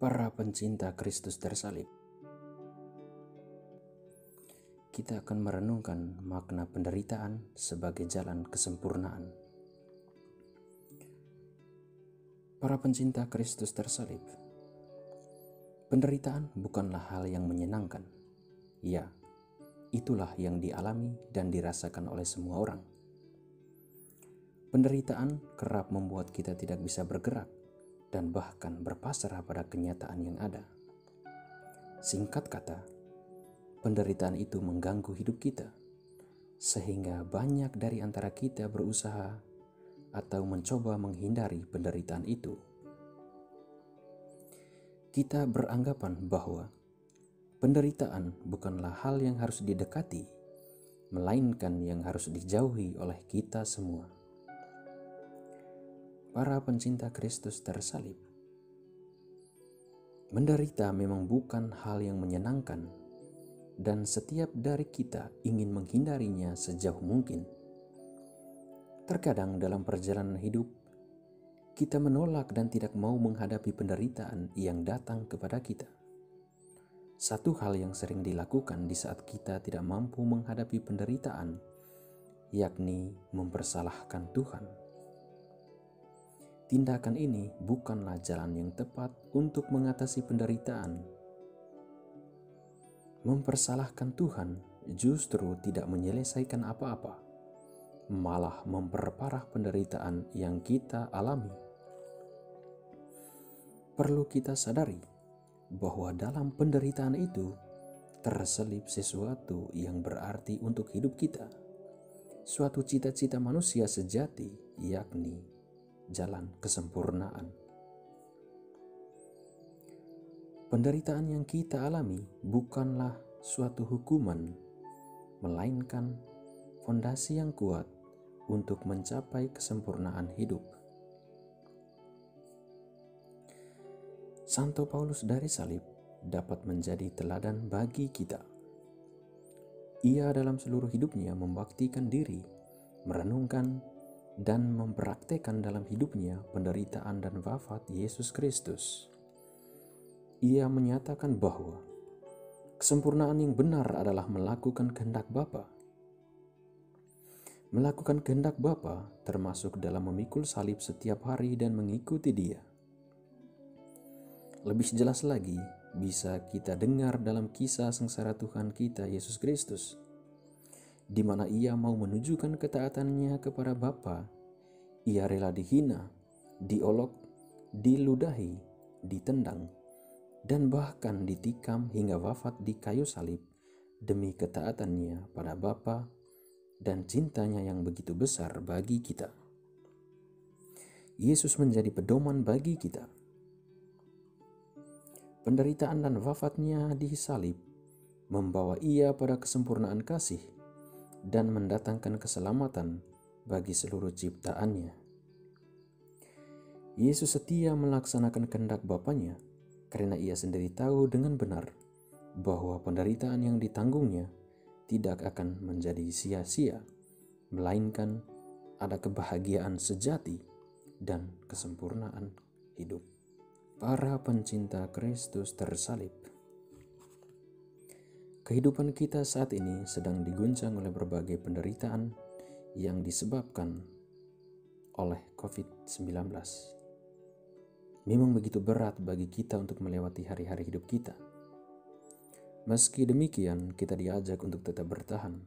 Para pencinta Kristus tersalib, kita akan merenungkan makna penderitaan sebagai jalan kesempurnaan. Para pencinta Kristus tersalib, penderitaan bukanlah hal yang menyenangkan. Ya, itulah yang dialami dan dirasakan oleh semua orang. Penderitaan kerap membuat kita tidak bisa bergerak dan bahkan berpasrah pada kenyataan yang ada. Singkat kata, penderitaan itu mengganggu hidup kita, sehingga banyak dari antara kita berusaha atau mencoba menghindari penderitaan itu. Kita beranggapan bahwa penderitaan bukanlah hal yang harus didekati, melainkan yang harus dijauhi oleh kita semua. Para pencinta Kristus tersalib, menderita memang bukan hal yang menyenangkan, dan setiap dari kita ingin menghindarinya sejauh mungkin. Terkadang dalam perjalanan hidup, kita menolak dan tidak mau menghadapi penderitaan yang datang kepada kita. Satu hal yang sering dilakukan di saat kita tidak mampu menghadapi penderitaan, yakni mempersalahkan Tuhan. Tindakan ini bukanlah jalan yang tepat untuk mengatasi penderitaan. Mempersalahkan Tuhan justru tidak menyelesaikan apa-apa, malah memperparah penderitaan yang kita alami. Perlu kita sadari bahwa dalam penderitaan itu terselip sesuatu yang berarti untuk hidup kita, suatu cita-cita manusia sejati, yakni jalan kesempurnaan. Penderitaan yang kita alami bukanlah suatu hukuman, melainkan fondasi yang kuat untuk mencapai kesempurnaan hidup. Santo Paulus dari salib dapat menjadi teladan bagi kita. Ia dalam seluruh hidupnya membaktikan diri, merenungkan dan mempraktekkan dalam hidupnya penderitaan dan wafat Yesus Kristus. Ia menyatakan bahwa kesempurnaan yang benar adalah melakukan kehendak Bapa. Melakukan kehendak Bapa termasuk dalam memikul salib setiap hari dan mengikuti Dia. Lebih jelas lagi bisa kita dengar dalam kisah sengsara Tuhan kita Yesus Kristus, di mana Ia mau menunjukkan ketaatannya kepada Bapa. Ia rela dihina, diolok, diludahi, ditendang, dan bahkan ditikam hingga wafat di kayu salib demi ketaatannya pada Bapa dan cintanya yang begitu besar bagi kita. Yesus menjadi pedoman bagi kita. Penderitaan dan wafatnya di salib membawa Ia pada kesempurnaan kasih dan mendatangkan keselamatan bagi seluruh ciptaannya. Yesus setia melaksanakan kehendak Bapanya karena Ia sendiri tahu dengan benar bahwa penderitaan yang ditanggungnya tidak akan menjadi sia-sia, melainkan ada kebahagiaan sejati dan kesempurnaan hidup. Para pencinta Kristus tersalib, kehidupan kita saat ini sedang diguncang oleh berbagai penderitaan yang disebabkan oleh COVID-19. Memang begitu berat bagi kita untuk melewati hari-hari hidup kita. Meski demikian, kita diajak untuk tetap bertahan,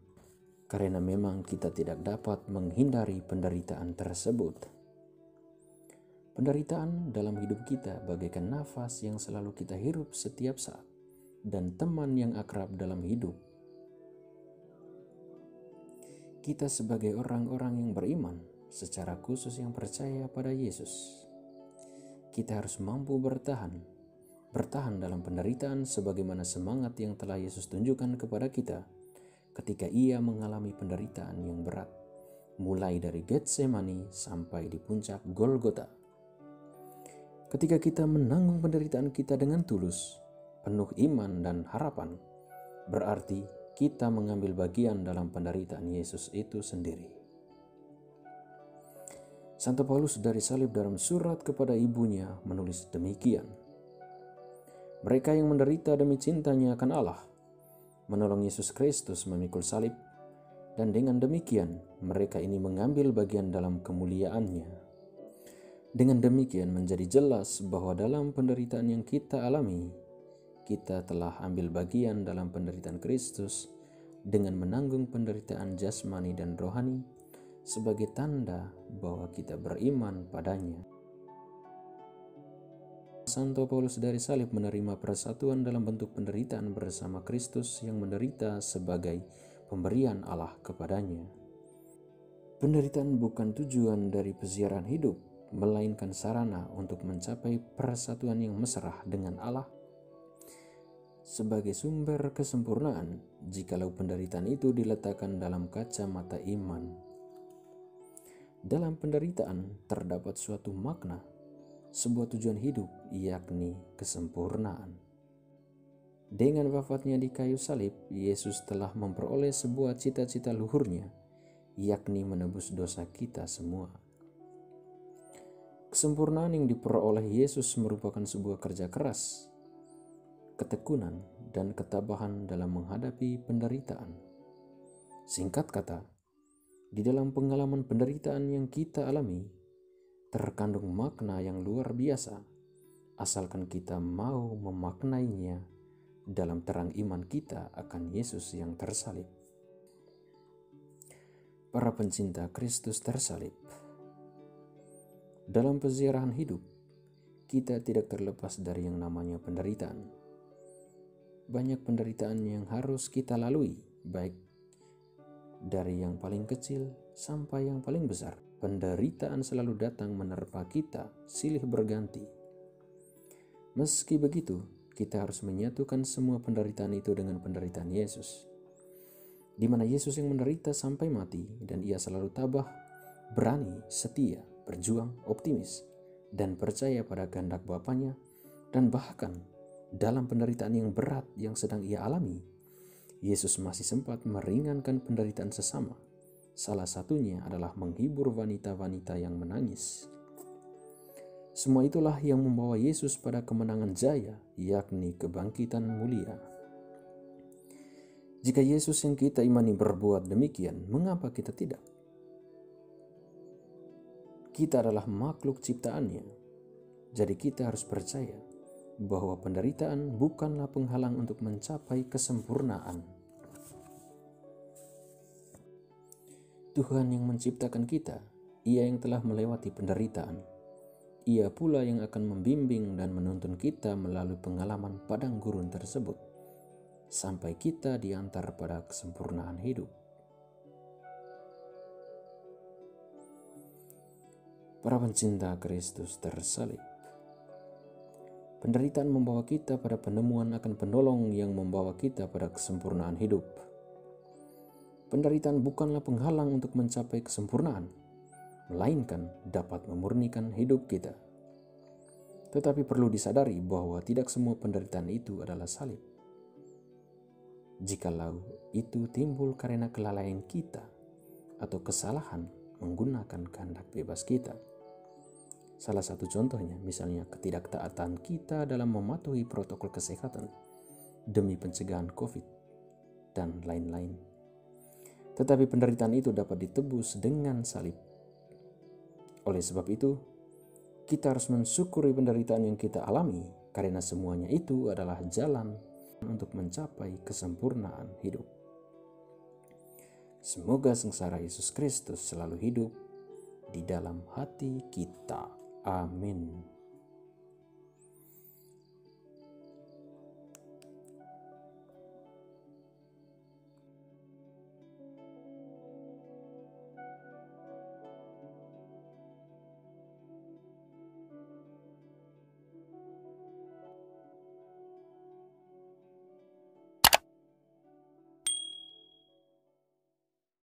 karena memang kita tidak dapat menghindari penderitaan tersebut. Penderitaan dalam hidup kita bagaikan nafas yang selalu kita hirup setiap saat, dan teman yang akrab dalam hidup. Kita sebagai orang-orang yang beriman, secara khusus yang percaya pada Yesus, kita harus mampu bertahan dalam penderitaan sebagaimana semangat yang telah Yesus tunjukkan kepada kita ketika Ia mengalami penderitaan yang berat, mulai dari Getsemani sampai di puncak Golgota. Ketika kita menanggung penderitaan kita dengan tulus, penuh iman dan harapan, berarti kita mengambil bagian dalam penderitaan Yesus itu sendiri. Santo Paulus dari salib dalam surat kepada ibunya menulis demikian, Mereka yang menderita demi cintanya akan Allah, menolong Yesus Kristus memikul salib, dan dengan demikian mereka ini mengambil bagian dalam kemuliaannya. Dengan demikian menjadi jelas bahwa dalam penderitaan yang kita alami, kita telah ambil bagian dalam penderitaan Kristus dengan menanggung penderitaan jasmani dan rohani sebagai tanda bahwa kita beriman padanya. Santo Paulus dari salib menerima persatuan dalam bentuk penderitaan bersama Kristus yang menderita sebagai pemberian Allah kepadanya. Penderitaan bukan tujuan dari peziarahan hidup, melainkan sarana untuk mencapai persatuan yang mesra dengan Allah sebagai sumber kesempurnaan jikalau penderitaan itu diletakkan dalam kacamata iman. Dalam penderitaan terdapat suatu makna, sebuah tujuan hidup, yakni kesempurnaan. Dengan wafatnya di kayu salib, Yesus telah memperoleh sebuah cita-cita luhurnya, yakni menebus dosa kita semua. Kesempurnaan yang diperoleh Yesus merupakan sebuah kerja keras, ketekunan, dan ketabahan dalam menghadapi penderitaan. Singkat kata, di dalam pengalaman penderitaan yang kita alami, terkandung makna yang luar biasa, asalkan kita mau memaknainya dalam terang iman kita akan Yesus yang tersalib. Para pencinta Kristus tersalib, dalam peziarahan hidup, kita tidak terlepas dari yang namanya penderitaan. Banyak penderitaan yang harus kita lalui, baik dari yang paling kecil sampai yang paling besar. Penderitaan selalu datang menerpa kita silih berganti. Meski begitu, kita harus menyatukan semua penderitaan itu dengan penderitaan Yesus, di mana Yesus yang menderita sampai mati dan ia selalu tabah, berani, setia, berjuang, optimis, dan percaya pada kehendak Bapanya, dan bahkan dalam penderitaan yang berat yang sedang ia alami, Yesus masih sempat meringankan penderitaan sesama. Salah satunya adalah menghibur wanita-wanita yang menangis. Semua itulah yang membawa Yesus pada kemenangan jaya, yakni kebangkitan mulia. Jika Yesus yang kita imani berbuat demikian, mengapa kita tidak? Kita adalah makhluk ciptaannya, jadi kita harus percaya bahwa penderitaan bukanlah penghalang untuk mencapai kesempurnaan. Tuhan yang menciptakan kita, Ia yang telah melewati penderitaan. Ia pula yang akan membimbing dan menuntun kita melalui pengalaman padang gurun tersebut, sampai kita diantar pada kesempurnaan hidup. Para pencinta Kristus tersalib, penderitaan membawa kita pada penemuan akan penolong yang membawa kita pada kesempurnaan hidup. Penderitaan bukanlah penghalang untuk mencapai kesempurnaan, melainkan dapat memurnikan hidup kita. Tetapi perlu disadari bahwa tidak semua penderitaan itu adalah salib. Jikalau itu timbul karena kelalaian kita atau kesalahan menggunakan kehendak bebas kita. Salah satu contohnya misalnya ketidaktaatan kita dalam mematuhi protokol kesehatan demi pencegahan COVID dan lain-lain. Tetapi penderitaan itu dapat ditebus dengan salib. Oleh sebab itu, kita harus mensyukuri penderitaan yang kita alami, karena semuanya itu adalah jalan untuk mencapai kesempurnaan hidup. Semoga sengsara Yesus Kristus selalu hidup di dalam hati kita. Amin.